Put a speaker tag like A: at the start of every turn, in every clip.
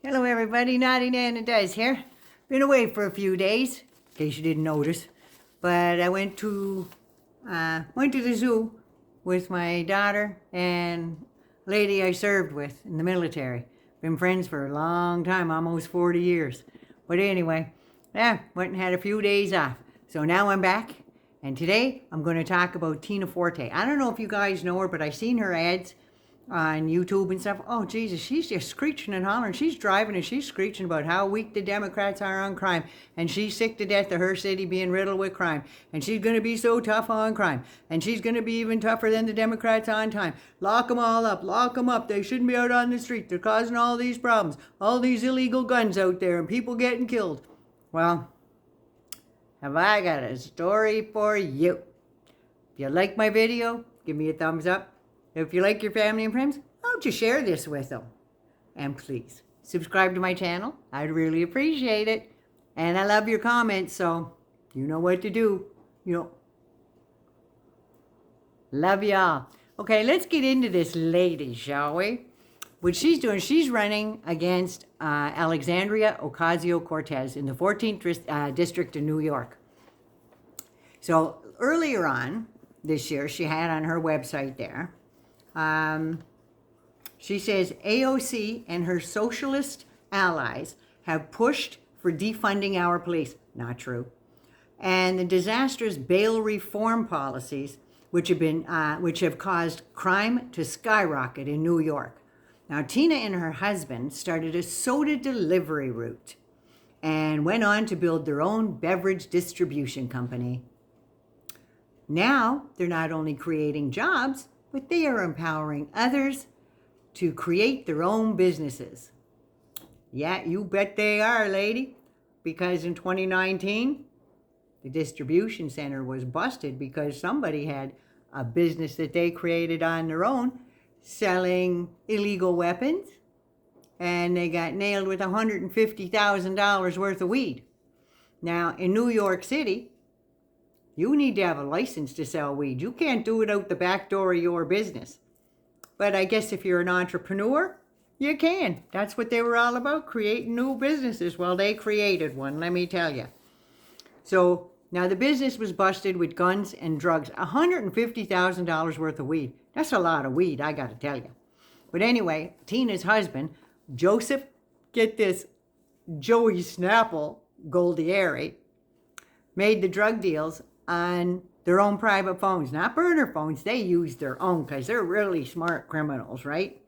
A: Hello everybody, Naughty Nana Does here. Been away for a few days, in case you didn't notice. But I went to the zoo with my daughter and a lady I served with in the military. Been friends for a long time, almost 40 years. But anyway, went and had a few days off. So now I'm back, and today I'm going to talk about Tina Forte. I don't know if you guys know her, but I've seen her ads on YouTube and stuff. Oh Jesus, she's just screeching and hollering. She's driving and she's screeching about how weak the Democrats are on crime, and she's sick to death of her city being riddled with crime, and she's going to be so tough on crime, and she's going to be even tougher than the Democrats on time. Lock them all up, lock them up. They shouldn't be out on the street. They're causing all these problems, all these illegal guns out there and people getting killed. Well, have I got a story for you. If you like my video, give me a thumbs up. If you like your family and friends, why don't you share this with them? And please, subscribe to my channel. I'd really appreciate it. And I love your comments, so you know what to do. Love y'all. Okay, let's get into this lady, shall we? What she's doing, she's running against Alexandria Ocasio-Cortez in the 14th District of New York. So earlier on this year, she had on her website there, she says AOC and her socialist allies have pushed for defunding our police. Not true. And the disastrous bail reform policies, which have caused crime to skyrocket in New York. Now, Tina and her husband started a soda delivery route and went on to build their own beverage distribution company. Now, they're not only creating jobs, but they are empowering others to create their own businesses. Yeah, you bet they are, lady. Because in 2019, the distribution center was busted because somebody had a business that they created on their own selling illegal weapons, and they got nailed with $150,000 worth of weed. Now, in New York City, you need to have a license to sell weed. You can't do it out the back door of your business. But I guess if you're an entrepreneur, you can. That's what they were all about, creating new businesses. Well, they created one, let me tell you. So now the business was busted with guns and drugs. $150,000 worth of weed. That's a lot of weed, I got to tell you. But anyway, Tina's husband, Joseph, get this, Joey Snapple Goldieri, made the drug deals on their own private phones, not burner phones. They use their own because they're really smart criminals, right?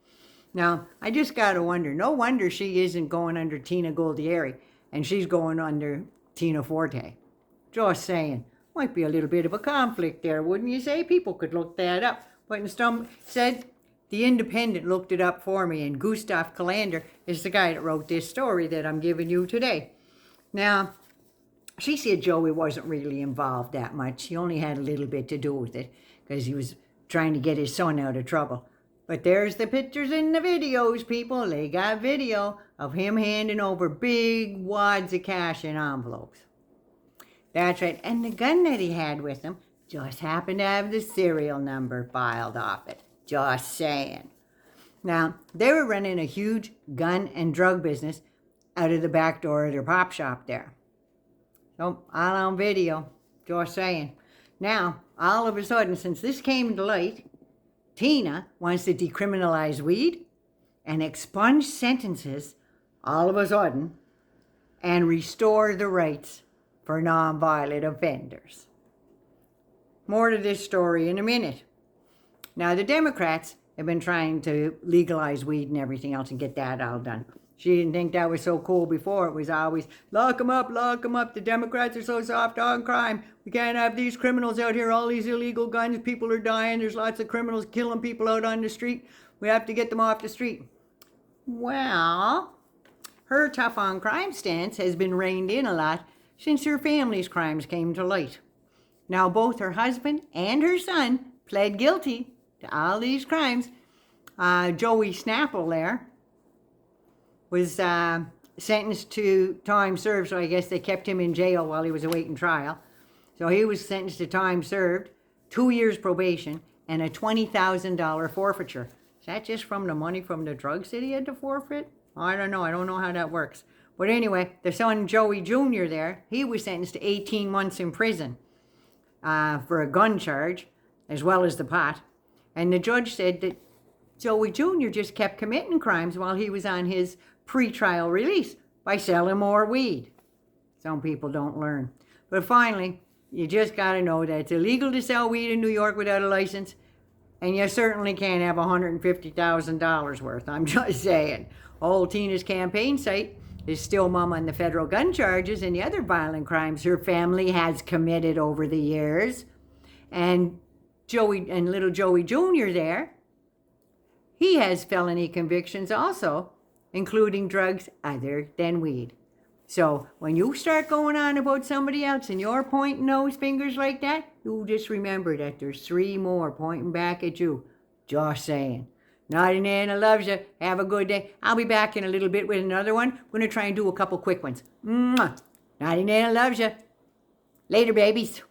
A: Now, I just got to wonder, no wonder she isn't going under Tina Goldieri and she's going under Tina Forte. Just saying. Might be a little bit of a conflict there, wouldn't you say? People could look that up. But some said the Independent looked it up for me, and Gustaf Kilander is the guy that wrote this story that I'm giving you today. Now, she said Joey wasn't really involved that much. He only had a little bit to do with it because he was trying to get his son out of trouble. But there's the pictures and the videos, people. They got video of him handing over big wads of cash in envelopes. That's right. And the gun that he had with him just happened to have the serial number filed off it. Just saying. Now, they were running a huge gun and drug business out of the back door of their pop shop there. So, all on video, just saying. Now, all of a sudden, since this came to light, Tina wants to decriminalize weed and expunge sentences all of a sudden and restore the rights for nonviolent offenders. More to this story in a minute. Now, the Democrats have been trying to legalize weed and everything else and get that all done. She didn't think that was so cool before. It was always, lock them up, lock them up. The Democrats are so soft on crime. We can't have these criminals out here, all these illegal guns. People are dying. There's lots of criminals killing people out on the street. We have to get them off the street. Well, her tough on crime stance has been reined in a lot since her family's crimes came to light. Now, both her husband and her son pled guilty to all these crimes. Joey Snapple there was sentenced to time served, so I guess they kept him in jail while he was awaiting trial. So he was sentenced to time served, 2 years probation, and a $20,000 forfeiture. Is that just from the money from the drugs that he had to forfeit? I don't know. I don't know how that works. But anyway, the son, Joey Jr. there, he was sentenced to 18 months in prison for a gun charge, as well as the pot. And the judge said that Joey Jr. just kept committing crimes while he was on his pre-trial release by selling more weed. Some people don't learn. But finally, you just got to know that it's illegal to sell weed in New York without a license, and you certainly can't have $150,000 worth. I'm just saying. Old Tina's campaign site is still mum on the federal gun charges and the other violent crimes her family has committed over the years. And little Joey Jr. there, he has felony convictions also, including drugs other than weed. So when you start going on about somebody else and you're pointing those fingers like that, you just remember that there's 3 more pointing back at you. Just saying. Naughty Nana loves you. Have a good day. I'll be back in a little bit with another one. I'm going to try and do a couple quick ones. Mwah. Naughty Nana loves you. Later, babies.